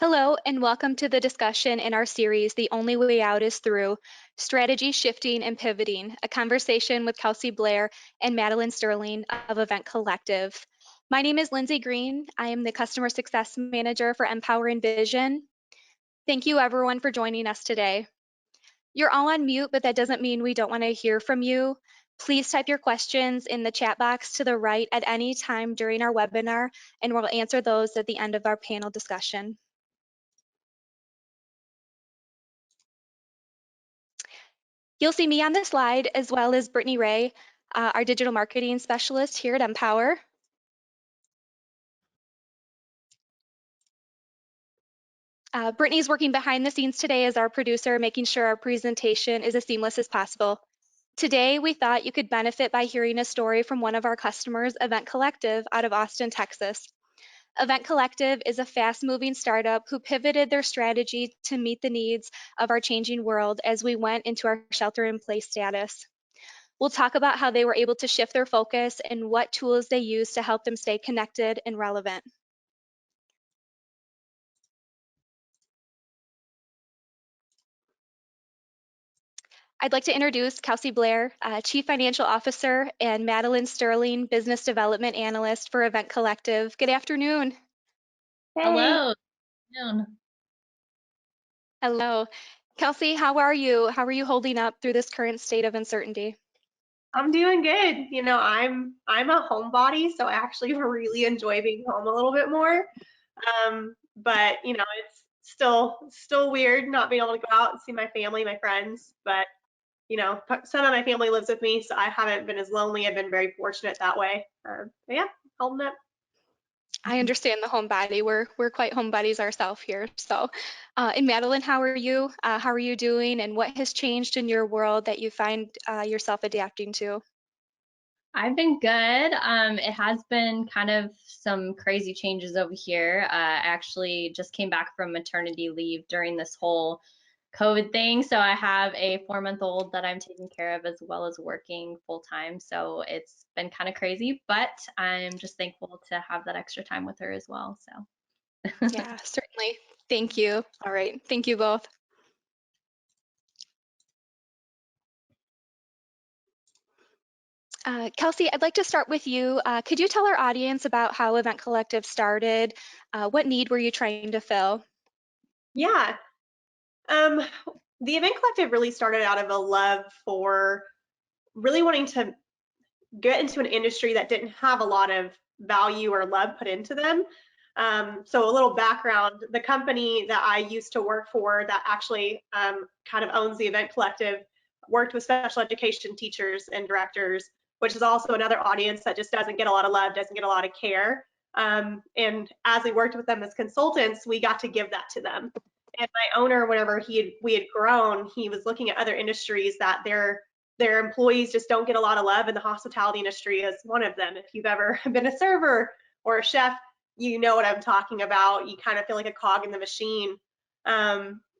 Hello, and welcome to the discussion in our series, The Only Way Out is Through Strategy, Shifting, and Pivoting, a conversation with Kelsay Blair and Madeline Sterling of Event Collective. My name is Lindsey Green. I am the Customer Success Manager for MPOWR Envision. Thank you, everyone, for joining us today. You're all on mute, but that doesn't mean we don't want to hear from you. Please type your questions in the chat box to the right at any time during our webinar, and we'll answer those at the end of our panel discussion. You'll see me on the slide, as well as Brittany Ray, our digital marketing specialist here at MPOWR. Brittany's working behind the scenes today as our producer, making sure our presentation is as seamless as possible. Today, we thought you could benefit by hearing a story from one of our customers, Event Collective, out of Austin, Texas. Event Collective is a fast-moving startup who pivoted their strategy to meet the needs of our changing world as we went into our shelter-in-place status. We'll talk about how they were able to shift their focus and what tools they use to help them stay connected and relevant. I'd like to introduce Kelsay Blair, Chief Financial Officer, and Madeline Sterling, Business Development Analyst for Event Collective. Good afternoon. Hey. Hello. Hello. Kelsay, how are you? How are you holding up through this current state of uncertainty? I'm doing good. You know, I'm a homebody, so I actually really enjoy being home a little bit more. But you know, it's still weird not being able to go out and see my family, my friends. But you know, some of my family lives with me, so I haven't been as lonely. I've been very fortunate that way. But yeah, holding up. I understand the homebody. We're quite homebodies ourselves here. So, and Madeline, how are you? How are you doing? And what has changed in your world that you find yourself adapting to? I've been good. It has been kind of some crazy changes over here. I actually just came back from maternity leave during this whole COVID thing. So I have a 4-month-old that I'm taking care of as well as working full time. So it's been kind of crazy, but I'm just thankful to have that extra time with her as well. So Yeah, certainly. Thank you. All right. Thank you both. Kelsay, I'd like to start with you. Could you tell our audience about how Event Collective started? What need were you trying to fill? Yeah. The Event Collective really started out of a love for really wanting to get into an industry that didn't have a lot of value or love put into them. So a little background, the company that I used to work for that actually kind of owns the Event Collective worked with special education teachers and directors, which is also another audience that just doesn't get a lot of love, doesn't get a lot of care. And as we worked with them as consultants, we got to give that to them. And my owner, whenever we had grown, he was looking at other industries that their employees just don't get a lot of love, and the hospitality industry is one of them. If you've ever been a server or a chef, you know what I'm talking about. You kind of feel like a cog in the machine.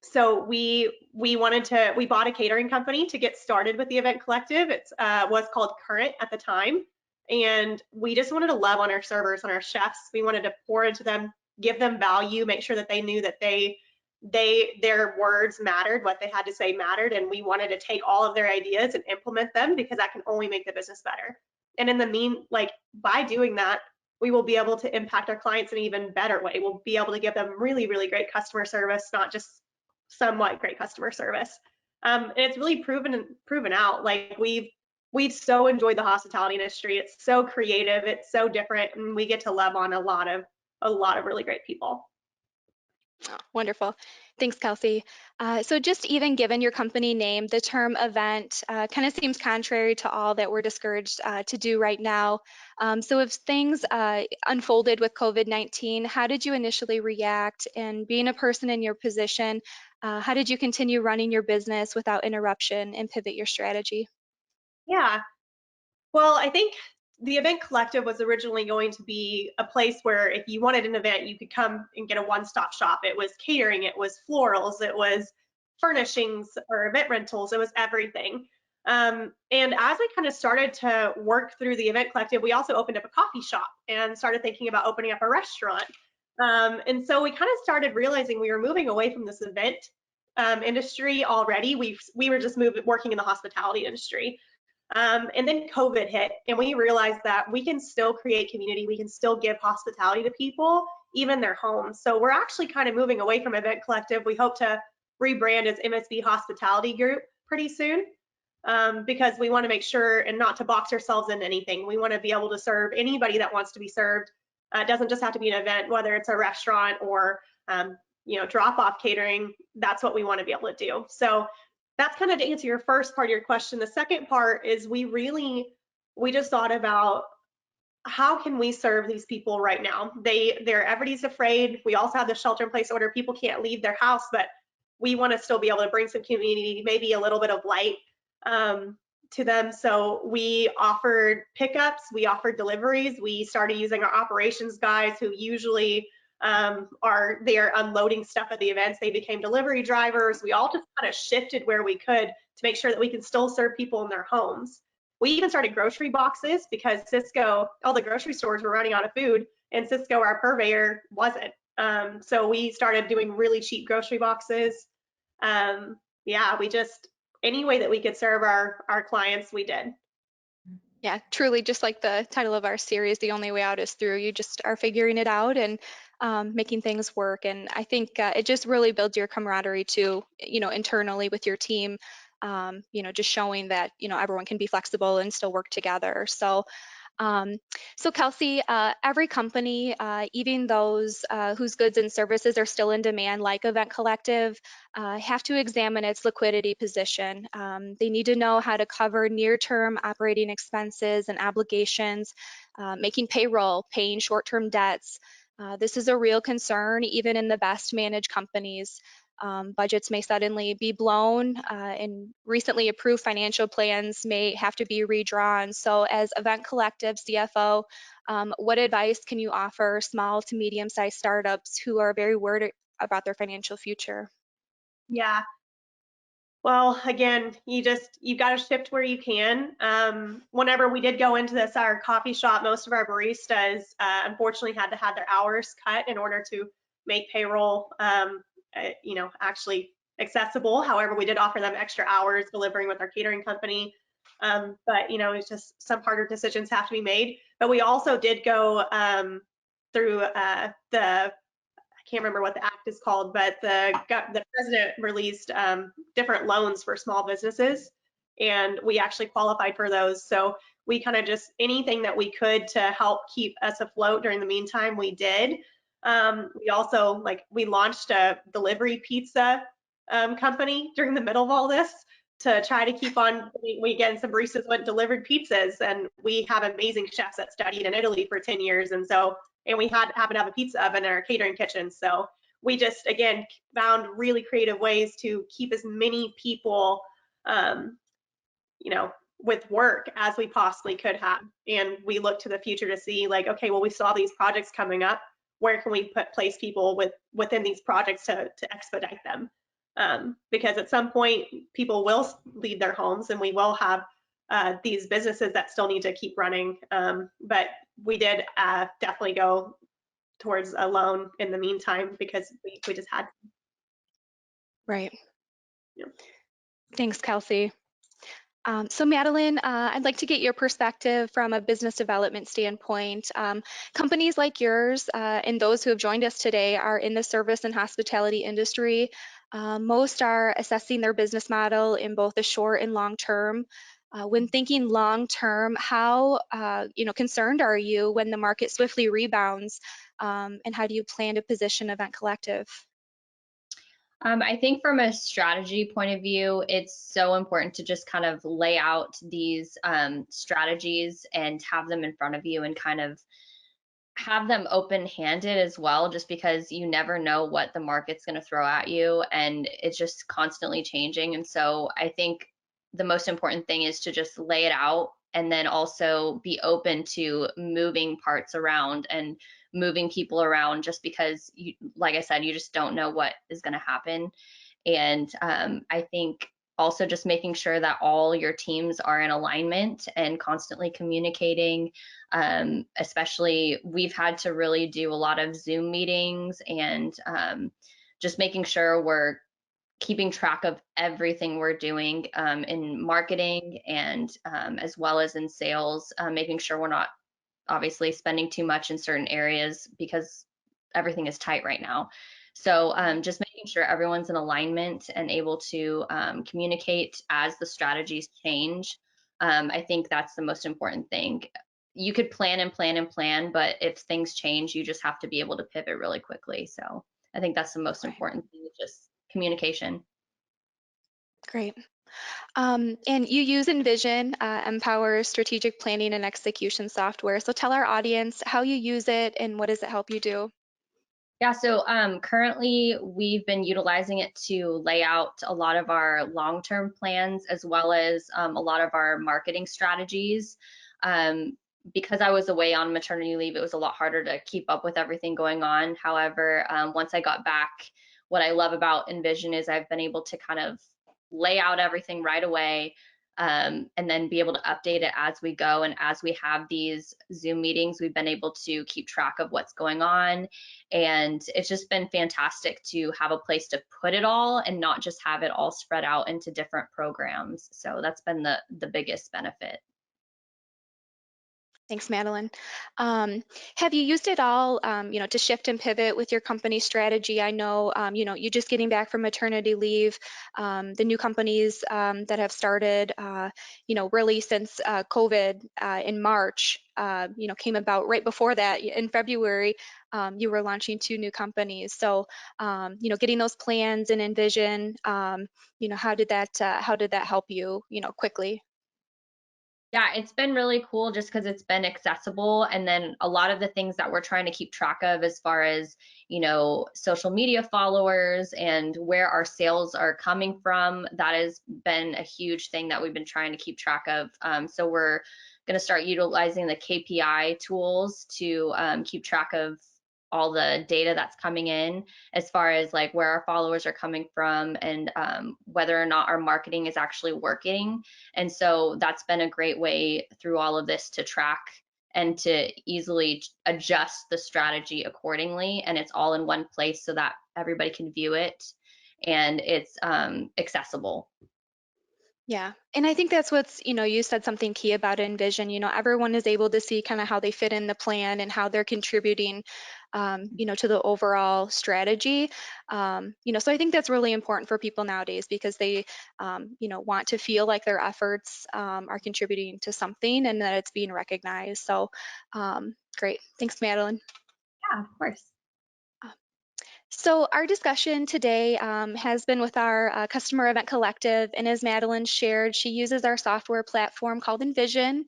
So we bought a catering company to get started with the Event Collective. It was called Current at the time, and we just wanted to love on our servers and our chefs. We wanted to pour into them, give them value, make sure that they knew that their words mattered, what they had to say mattered, and we wanted to take all of their ideas and implement them because that can only make the business better. And in the by doing that, we will be able to impact our clients in an even better way. We'll be able to give them really, really great customer service, not just somewhat great customer service. And it's really proven out. Like we've so enjoyed the hospitality industry. It's so creative, it's so different, and we get to love on a lot of really great people. Oh, wonderful. Thanks, Kelsay. So just even given your company name, the term event kind of seems contrary to all that we're discouraged to do right now. So if things unfolded with COVID-19, how did you initially react? And being a person in your position, how did you continue running your business without interruption and pivot your strategy? Yeah. Well, I think the Event Collective was originally going to be a place where if you wanted an event, you could come and get a one-stop shop. It was catering, it was florals, it was furnishings or event rentals, it was everything. And as we kind of started to work through the Event Collective, we also opened up a coffee shop and started thinking about opening up a restaurant. And so we kind of started realizing we were moving away from this event industry already. We were just working in the hospitality industry. And then COVID hit, and we realized that we can still create community. We can still give hospitality to people, even their homes. So we're actually kind of moving away from Event Collective. We hope to rebrand as MSB Hospitality Group pretty soon, because we want to make sure and not to box ourselves into anything. We want to be able to serve anybody that wants to be served. It doesn't just have to be an event, whether it's a restaurant or drop-off catering. That's what we want to be able to do. So that's kind of to answer your first part of your question. The second part is we just thought about how can we serve these people right now? Everybody's afraid. We also have the shelter-in-place order. People can't leave their house, but we want to still be able to bring some community, maybe a little bit of light to them. So we offered pickups, we offered deliveries. We started using our operations guys who usually are there unloading stuff at the events. They became delivery drivers. We all just kind of shifted where we could to make sure that we can still serve people in their homes. We even started grocery boxes because Cisco, all the grocery stores were running out of food, and Cisco, our purveyor, wasn't. So we started doing really cheap grocery boxes. Yeah, we just, any way that we could serve our clients, we did. Yeah, truly, just like the title of our series, the only way out is through. You just are figuring it out and making things work. And I think it just really builds your camaraderie too, internally with your team. Just showing that everyone can be flexible and still work together. Um, so Kelsay, every company, even those whose goods and services are still in demand, like Event Collective, have to examine its liquidity position. They need to know how to cover near-term operating expenses and obligations, making payroll, paying short-term debts. This is a real concern, even in the best managed companies. Budgets may suddenly be blown, and recently approved financial plans may have to be redrawn. So as Event Collective CFO, what advice can you offer small to medium-sized startups who are very worried about their financial future? Yeah. Well, again, you got to shift where you can. Whenever we did go into our coffee shop, most of our baristas unfortunately had to have their hours cut in order to make payroll, actually accessible. However, we did offer them extra hours delivering with our catering company. But it's just some harder decisions have to be made. But we also did go through I can't remember what the act is called, but the president released different loans for small businesses, and we actually qualified for those. So we kind of just anything that we could to help keep us afloat during the meantime, we did. We also we launched a delivery pizza company during the middle of all this to try to keep on. We again, some baristas went delivered pizzas, and we have amazing chefs that studied in Italy for 10 years, and we happen to have a pizza oven in our catering kitchen. So we just, again, found really creative ways to keep as many people, with work as we possibly could have. And we look to the future to see okay, well, we saw these projects coming up. Where can we place people within these projects to expedite them? Because at some point, people will leave their homes, and we will have these businesses that still need to keep running. But we did definitely go towards a loan in the meantime because we just had. Right. Yeah. Thanks, Kelsay. So Madeline, I'd like to get your perspective from a business development standpoint. Companies like yours and those who have joined us today are in the service and hospitality industry. Most are assessing their business model in both the short and long term. When thinking long term, how concerned are you when the market swiftly rebounds, and how do you plan to position Event Collective? I think from a strategy point of view, it's so important to just kind of lay out these strategies and have them in front of you and kind of have them open-handed as well, just because you never know what the market's going to throw at you, and it's just constantly changing. And so I think the most important thing is to just lay it out and then also be open to moving parts around and moving people around, just because you, like I said, you just don't know what is going to happen. And I think also just making sure that all your teams are in alignment and constantly communicating. Especially, we've had to really do a lot of Zoom meetings and just making sure we're keeping track of everything we're doing in marketing and as well as in sales, making sure we're not obviously spending too much in certain areas because everything is tight right now. So just making sure everyone's in alignment and able to communicate as the strategies change. I think that's the most important thing. You could plan and plan and plan, but if things change, you just have to be able to pivot really quickly. So I think that's the most important thing, just communication. Great. And you use Envision, MPOWR strategic planning and execution software. So tell our audience how you use it and what does it help you do? Yeah, so currently we've been utilizing it to lay out a lot of our long-term plans as well as a lot of our marketing strategies. Because I was away on maternity leave, it was a lot harder to keep up with everything going on. However, once I got back, what I love about Envision is I've been able to kind of lay out everything right away, and then be able to update it as we go. And as we have these Zoom meetings, we've been able to keep track of what's going on. And it's just been fantastic to have a place to put it all and not just have it all spread out into different programs. So that's been the biggest benefit. Thanks, Madeline. Have you used it all, to shift and pivot with your company strategy? I know, you just getting back from maternity leave, the new companies that have started, really since COVID in March, came about right before that in February, you were launching 2 new companies. So, getting those plans and Envision, how did that help you, quickly? Yeah, it's been really cool just because it's been accessible. And then a lot of the things that we're trying to keep track of as far as, social media followers and where our sales are coming from, that has been a huge thing that we've been trying to keep track of. So we're going to start utilizing the KPI tools to keep track of all the data that's coming in as far as like where our followers are coming from and whether or not our marketing is actually working. And so that's been a great way through all of this to track and to easily adjust the strategy accordingly. And it's all in one place so that everybody can view it and it's accessible. Yeah. And I think that's what's, you said something key about Envision. Everyone is able to see kind of how they fit in the plan and how they're contributing, to the overall strategy. So I think that's really important for people nowadays because they, want to feel like their efforts are contributing to something and that it's being recognized. So great. Thanks, Madeline. Yeah, of course. So our discussion today has been with our customer event collective, and as Madeline shared, she uses our software platform called Envision.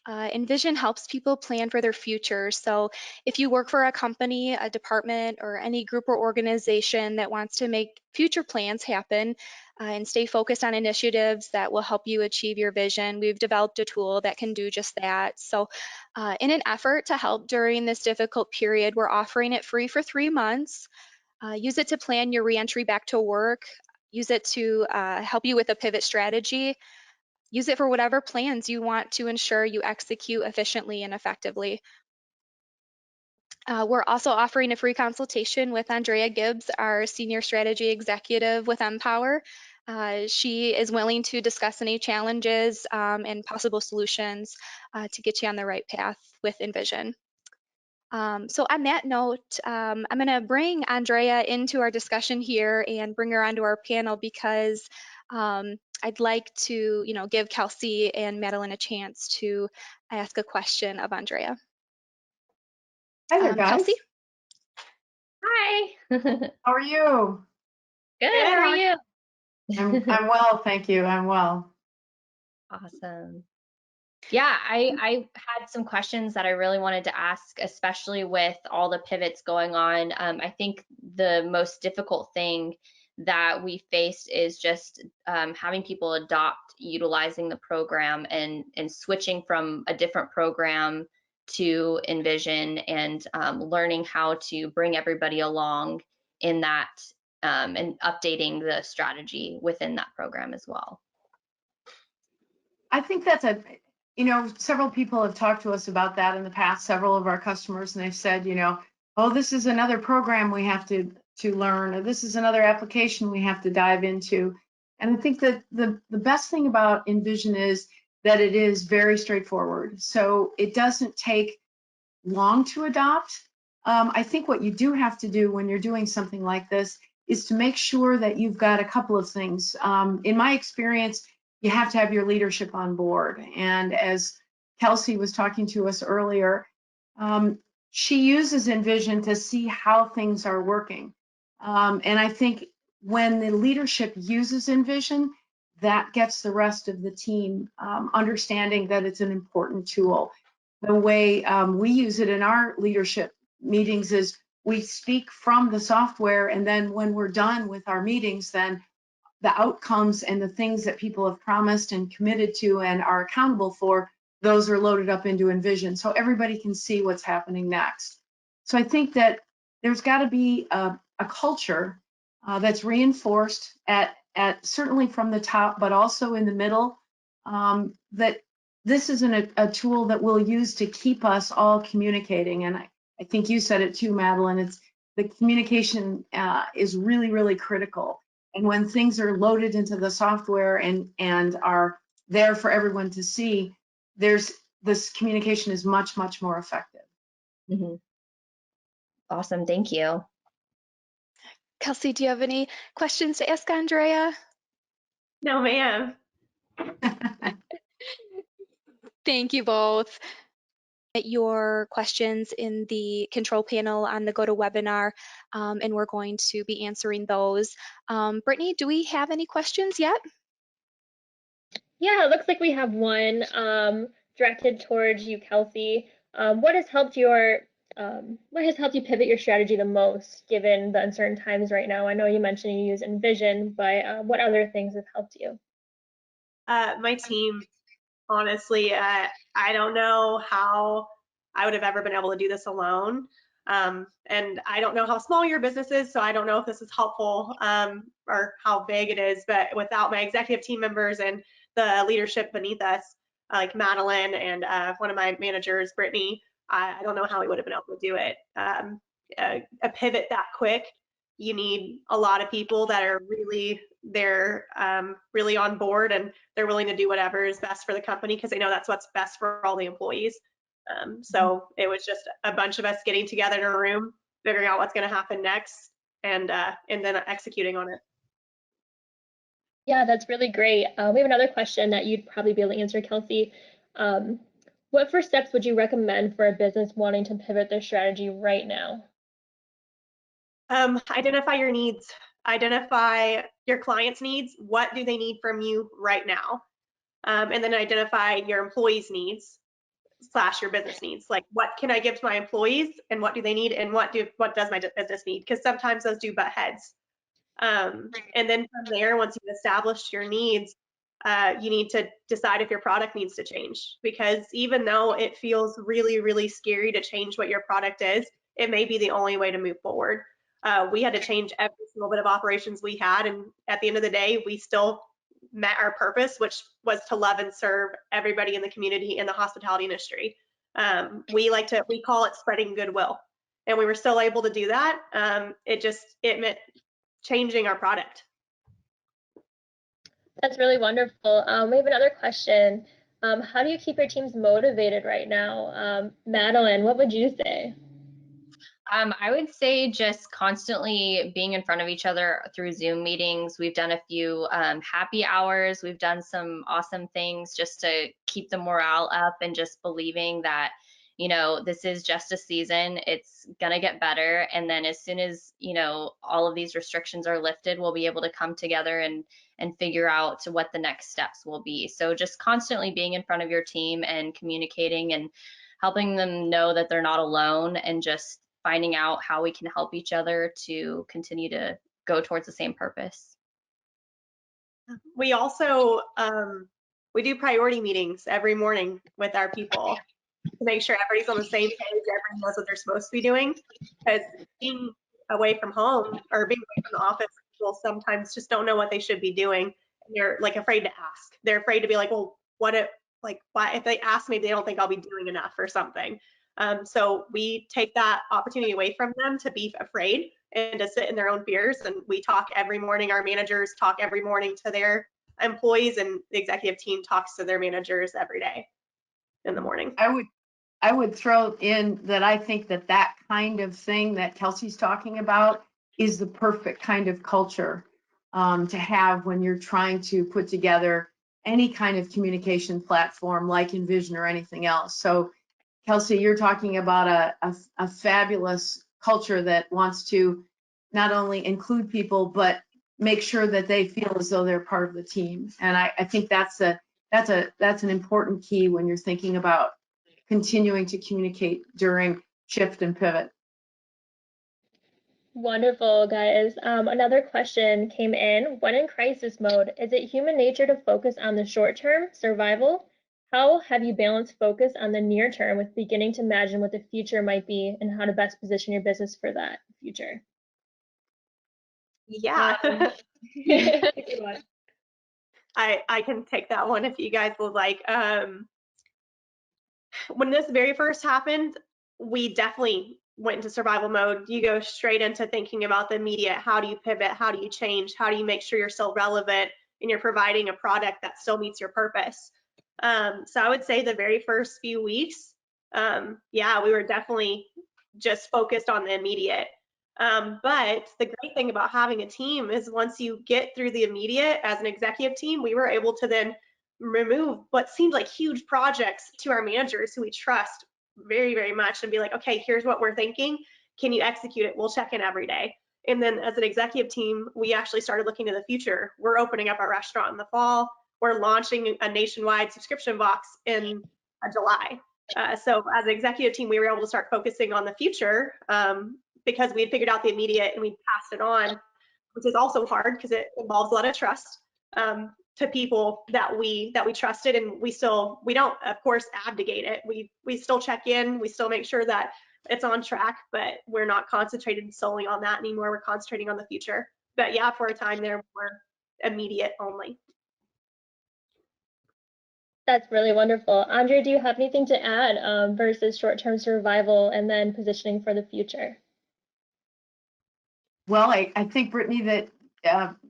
Envision helps people plan for their future. So if you work for a company, a department, or any group or organization that wants to make future plans happen and stay focused on initiatives that will help you achieve your vision, we've developed a tool that can do just that. So in an effort to help during this difficult period, we're offering it free for 3 months. Use it to plan your reentry back to work. Use it to help you with a pivot strategy. Use it for whatever plans you want to ensure you execute efficiently and effectively. We're also offering a free consultation with Andrea Gibbs, our Senior Strategy Executive with MPOWR. She is willing to discuss any challenges and possible solutions to get you on the right path with Envision. So on that note, I'm going to bring Andrea into our discussion here and bring her onto our panel because I'd like to, give Kelsay and Madeline a chance to ask a question of Andrea. Hi there, guys. Kelsay? Hi. Good. How are you? How are you? I'm well, thank you. I'm well. Awesome. Yeah, I had some questions that I really wanted to ask, especially with all the pivots going on. I think the most difficult thing that we faced is just having people adopt utilizing the program and switching from a different program to Envision and learning how to bring everybody along in that and updating the strategy within that program as well. I think that's several people have talked to us about that in the past, several of our customers, and they've said, oh, this is another program we have to learn, or this is another application we have to dive into. And I think that the best thing about Envision is that it is very straightforward. So it doesn't take long to adopt. I think what you do have to do when you're doing something like this is to make sure that you've got a couple of things. In my experience, you have to have your leadership on board. And as Kelsay was talking to us earlier, she uses Envision to see how things are working. And I think when the leadership uses Envision, that gets the rest of the team understanding that it's an important tool. The way we use it in our leadership meetings is we speak from the software, and then when we're done with our meetings, then the outcomes and the things that people have promised and committed to and are accountable for, those are loaded up into Envision so everybody can see what's happening next. So I think that there's got to be a culture that's reinforced at certainly from the top, but also in the middle, that this isn't a tool that we'll use to keep us all communicating. And I think you said it too, Madeline, it's the communication is really, really critical. And when things are loaded into the software and are there for everyone to see, this communication is much, much more effective. Mm-hmm. Awesome, thank you. Kelsay, do you have any questions to ask Andrea? No, ma'am. Thank you both. Your questions in the control panel on the GoToWebinar, and we're going to be answering those. Brittany, do we have any questions yet? Yeah, it looks like we have one directed towards you, Kelsay. What has helped you pivot your strategy the most, given the uncertain times right now? I know you mentioned you use Envision, but what other things have helped you? My team, honestly, I don't know how I would have ever been able to do this alone. And I don't know how small your business is, so I don't know if this is helpful or how big it is, but without my executive team members and the leadership beneath us, like Madeline and one of my managers, Brittany, I don't know how we would have been able to do it. A pivot that quick, you need a lot of people that are really really on board, and they're willing to do whatever is best for the company because they know that's what's best for all the employees. So it was just a bunch of us getting together in a room, figuring out what's going to happen next, and then executing on it. Yeah, that's really great. We have another question that you'd probably be able to answer, Kelsay. What first steps would you recommend for a business wanting to pivot their strategy right now? Identify your needs. Identify your clients' needs. What do they need from you right now? And then identify your employees' needs / your business needs. Like, what can I give to my employees, and what do they need, and what does my business need? Because sometimes those do butt heads. And then from there, once you've established your needs, you need to decide if your product needs to change. Because even though it feels really, really scary to change what your product is, it may be the only way to move forward. We had to change every single bit of operations we had, and at the end of the day, we still met our purpose, which was to love and serve everybody in the community in the hospitality industry. We call it spreading goodwill, and we were still able to do that. It meant changing our product. That's really wonderful. We have another question. How do you keep your teams motivated right now? Madeline, what would you say? I would say just constantly being in front of each other through Zoom meetings. We've done a few happy hours. We've done some awesome things just to keep the morale up and just believing that, this is just a season. It's going to get better. And then as soon as, all of these restrictions are lifted, we'll be able to come together and figure out what the next steps will be. So just constantly being in front of your team and communicating and helping them know that they're not alone, and just finding out how we can help each other to continue to go towards the same purpose. We also we do priority meetings every morning with our people to make sure everybody's on the same page, everyone knows what they're supposed to be doing. Because being away from home or being away from the office, people sometimes just don't know what they should be doing. And they're like afraid to ask. They're afraid to be like, well, what if, like, why, if they ask me, they don't think I'll be doing enough or something. So we take that opportunity away from them to be afraid and to sit in their own fears. And we talk every morning. Our managers talk every morning to their employees, and the executive team talks to their managers every day in the morning. I would throw in that I think that kind of thing that Kelsay's talking about is the perfect kind of culture to have when you're trying to put together any kind of communication platform like Envision or anything else. So Kelsay, you're talking about a fabulous culture that wants to not only include people, but make sure that they feel as though they're part of the team. And I think that's an important key when you're thinking about continuing to communicate during shift and pivot. Wonderful, guys. Another question came in. When in crisis mode, is it human nature to focus on the short-term survival? How have you balanced focus on the near term with beginning to imagine what the future might be and how to best position your business for that future? Yeah. Good one. I can take that one if you guys would like. When this very first happened, we definitely went into survival mode. You go straight into thinking about the immediate. How do you pivot? How do you change? How do you make sure you're still relevant and you're providing a product that still meets your purpose? So I would say the very first few weeks, yeah, we were definitely just focused on the immediate. But the great thing about having a team is once you get through the immediate as an executive team, we were able to then remove what seemed like huge projects to our managers who we trust very, very much and be like, okay, here's what we're thinking. Can you execute it? We'll check in every day. And then as an executive team, we actually started looking to the future. We're opening up our restaurant in the fall. We're launching a nationwide subscription box in July. So as an executive team, we were able to start focusing on the future because we had figured out the immediate and we passed it on, which is also hard because it involves a lot of trust to people that we trusted, and we don't of course abdicate it. We still check in, we still make sure that it's on track, but we're not concentrated solely on that anymore. We're concentrating on the future. But yeah, for a time there, we're immediate only. That's really wonderful. Andrea, do you have anything to add versus short-term survival and then positioning for the future? Well, I think, Brittany, that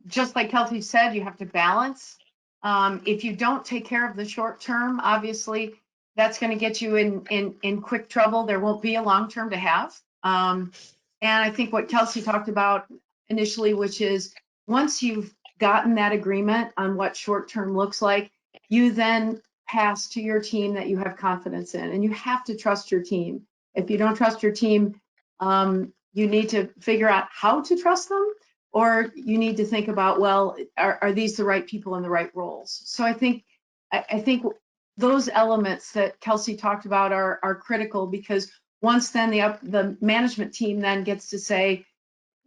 just like Kelsay said, you have to balance. If you don't take care of the short term, obviously that's going to get you in quick trouble. There won't be a long term to have. And I think what Kelsay talked about initially, which is once you've gotten that agreement on what short term looks like, you then pass to your team that you have confidence in, and you have to trust your team. If you don't trust your team, you need to figure out how to trust them, or you need to think about, well, are these the right people in the right roles? So I think those elements that Kelsay talked about are critical, because once then the management team then gets to say,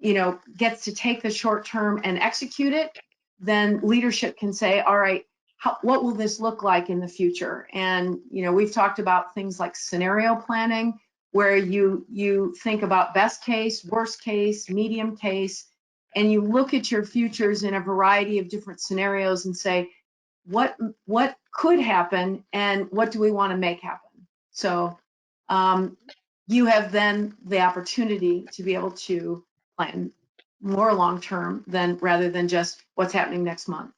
gets to take the short term and execute it, then leadership can say, all right, what will this look like in the future? And we've talked about things like scenario planning, where you think about best case, worst case, medium case, and you look at your futures in a variety of different scenarios and say, what could happen and what do we want to make happen? So you have then the opportunity to be able to plan more long-term rather than just what's happening next month.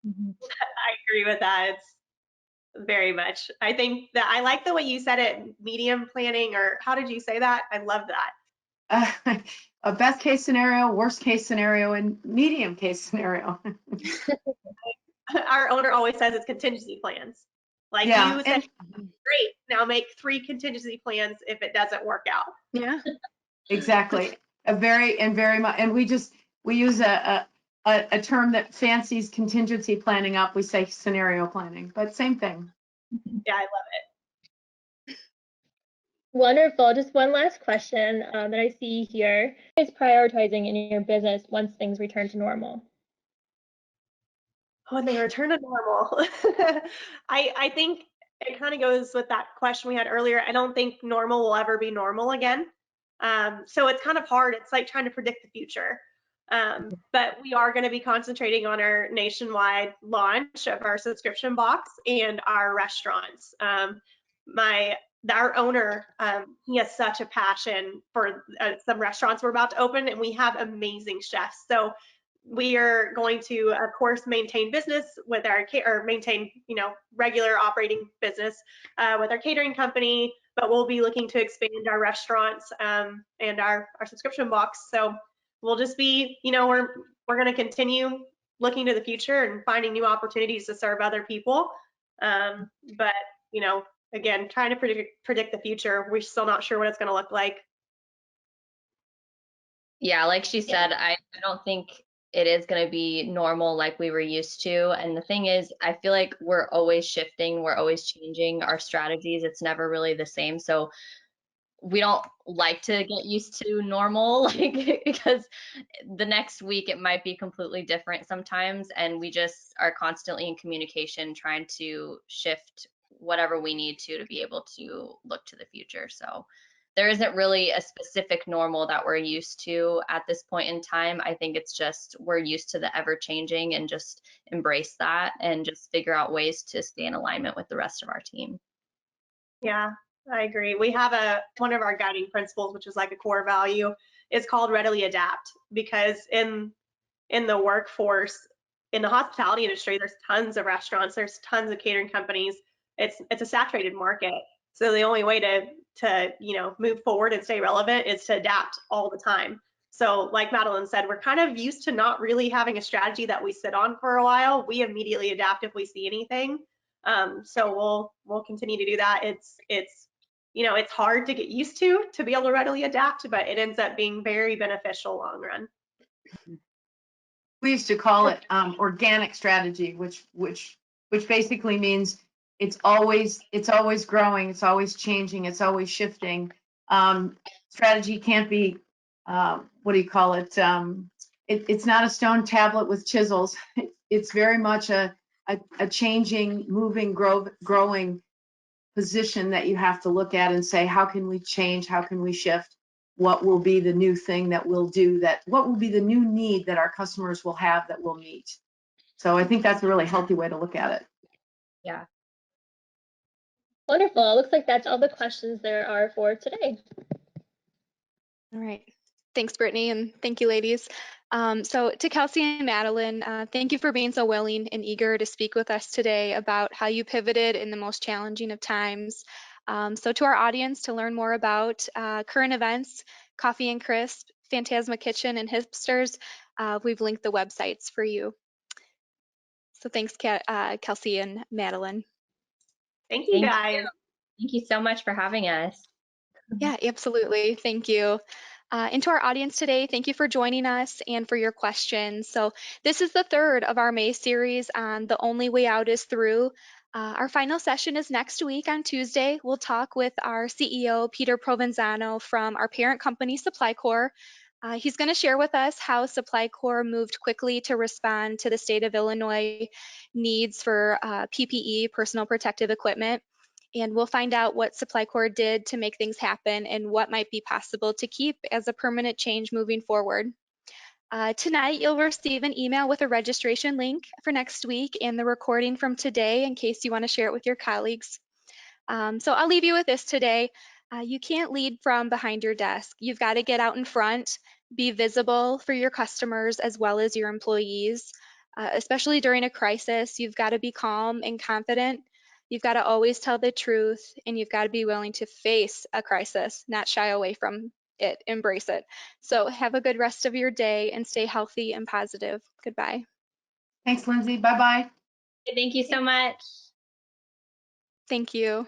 I agree with that. It's very much. I think that I like the way you said it, medium planning, or how did you say that? I love that. A best case scenario, worst case scenario, and medium case scenario. Our owner always says it's contingency plans. Like, yeah, you said, great, now make 3 contingency plans if it doesn't work out. Yeah, exactly. And we use a term that fancies contingency planning up. We say scenario planning, but same thing. Yeah, I love it. Wonderful. Just one last question that I see here is prioritizing in your business once things return to normal. When they return to normal, I think it kind of goes with that question we had earlier. I don't think normal will ever be normal again. So it's kind of hard. It's like trying to predict the future. But we are going to be concentrating on our nationwide launch of our subscription box and our restaurants. Our owner, he has such a passion for some restaurants we're about to open, and we have amazing chefs. So we are going to, of course, maintain business with our, or maintain, regular operating business with our catering company, but we'll be looking to expand our restaurants and our subscription box. So we'll just be, we're going to continue looking to the future and finding new opportunities to serve other people. But, again, trying to predict the future, we're still not sure what it's going to look like. Yeah, like she said, I don't think it is going to be normal like we were used to. And the thing is, I feel like we're always shifting, we're always changing our strategies. It's never really the same. So we don't like to get used to normal, like, because the next week it might be completely different sometimes. And we just are constantly in communication, trying to shift whatever we need to be able to look to the future. So there isn't really a specific normal that we're used to at this point in time. I think it's just we're used to the ever changing and just embrace that and just figure out ways to stay in alignment with the rest of our team. Yeah, I agree. We have one of our guiding principles, which is like a core value, is called readily adapt, because in the workforce, in the hospitality industry, there's tons of restaurants, there's tons of catering companies. It's a saturated market. So the only way to move forward and stay relevant is to adapt all the time. So like Madeline said, we're kind of used to not really having a strategy that we sit on for a while. We immediately adapt if we see anything. So we'll continue to do that. It's hard to get used to be able to readily adapt, but it ends up being very beneficial long run. We used to call it organic strategy, which basically means it's always growing, it's always changing, it's always shifting. Strategy can't be what do you call it? It's not a stone tablet with chisels. It's very much a changing, moving, growing position that you have to look at and say, how can we change? How can we shift? What will be the new thing that we'll do, what will be the new need that our customers will have that we'll meet? So I think that's a really healthy way to look at it. Yeah. Wonderful. It looks like that's all the questions there are for today. All right. Thanks, Brittany, and thank you, ladies. So to Kelsay and Madeline, thank you for being so willing and eager to speak with us today about how you pivoted in the most challenging of times. So to our audience, to learn more about current events, Coffee and Crisp, Phantasma Kitchen, and Hipsters, we've linked the websites for you. So thanks, Kelsay and Madeline. Thank you, guys. Thank you so much for having us. Yeah, absolutely. Thank you. And to our audience today, thank you for joining us and for your questions. So this is the third of our May series on The Only Way Out is Through. Our final session is next week on Tuesday. We'll talk with our CEO, Peter Provenzano, from our parent company, SupplyCorps. He's going to share with us how SupplyCorps moved quickly to respond to the state of Illinois needs for PPE, personal protective equipment. And we'll find out what SupplyCorps did to make things happen and what might be possible to keep as a permanent change moving forward. Tonight, you'll receive an email with a registration link for next week and the recording from today in case you want to share it with your colleagues. So I'll leave you with this today. You can't lead from behind your desk. You've got to get out in front, be visible for your customers as well as your employees. Especially during a crisis, you've got to be calm and confident. You've got to always tell the truth, and you've got to be willing to face a crisis, not shy away from it, embrace it. So have a good rest of your day and stay healthy and positive. Goodbye. Thanks, Lindsay. Bye-bye. Thank you so much. Thank you.